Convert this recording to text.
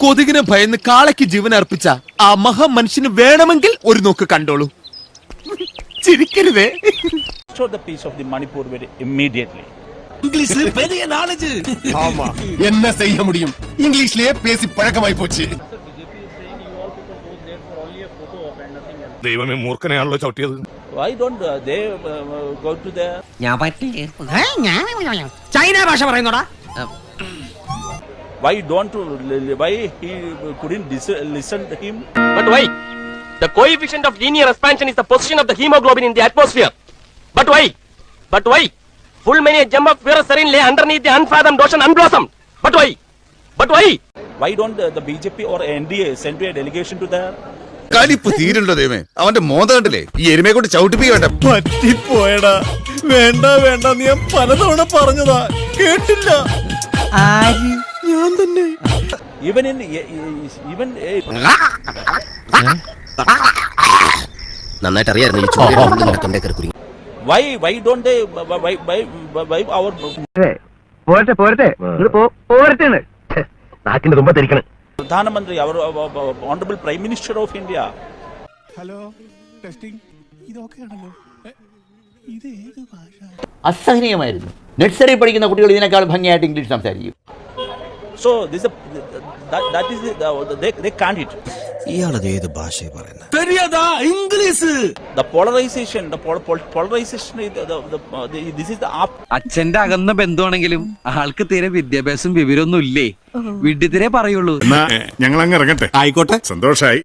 കൊതുകിനെ ഭയന്ന് കാളയ്ക്ക് ജീവൻ അർപ്പിച്ച ആ മഹാമനുഷ്യന് വേണമെങ്കിൽ ഒരു നോക്ക് കണ്ടോളൂ. ചിരിക്കരുതേ. Show the piece of the Manipur very immediately. இங்கிலீஷ்ல பெரிய நாலேஜ். ஆமா, என்ன செய்ய முடியும்? இங்கிலீஷ்லயே பேசி பழக்கமாய் போச்சு. ദൈവമേ, മൂർഖനെയാണല്ലോ ചവിട്ടിയത്. Why don't they go to the? China ഭാഷ പറയുന്നോടാ. Why he couldn't listen to him? But why? The coefficient of linear expansion is the position of the hemoglobin in the atmosphere. But why? But why? Full many a gem of pure serene lay underneath the unfathomed ocean unblossomed. But why? But why? Why don't the BJP or NDA send a delegation to there? കലിപ്പ് തീരുണ്ടോ ദൈവമേ, അവന്റെ മോന്ത കണ്ടില്ലേ? ഈ എരുമയെ കൊണ്ട് ചവിട്ടിപ്പിക്കണ്ട. പറ്റിപ്പോയടാ. വേണ്ട വേണ്ട, നീ ഞാൻ പലതവണ പറഞ്ഞതാ, കേട്ടില്ല. ഞാൻ തന്നെ. Even നന്നായിട്ട് അറിയായിരുന്നു. why don't they why our നാക്കിന്റെ തുമ്പത്തിരിക്കണം. Pradhan Mantri, our honorable Prime Minister of India. Hello, testing. ഇതൊക്കെയാണല്ലോ. ഇത് ഏത് ഭാഷ? അസഹനീയമായിരുന്നു. നഴ്സറി പഠിക്കുന്ന കുട്ടികൾ ഇതിനേക്കാൾ ഭംഗിയായിട്ട് ഇംഗ്ലീഷ് സംസാരിക്കും. So this is that is they can't it. ഇയാളത് ഏത് ഭാഷയെ പറയുന്നത്? പെരിയതാ English. The polarization this is the അച്ഛന്റെ അകന്ന ബന്ധുവാണെങ്കിലും ആൾക്ക് തീരെ വിദ്യാഭ്യാസം വിവരമൊന്നും ഇല്ലേ? വിഡ്ഢിത്തിരെ പറയുള്ളൂ. ഞങ്ങൾ അങ്ങ് ഇറങ്ങട്ടെ. ആയിക്കോട്ടെ, സന്തോഷായി.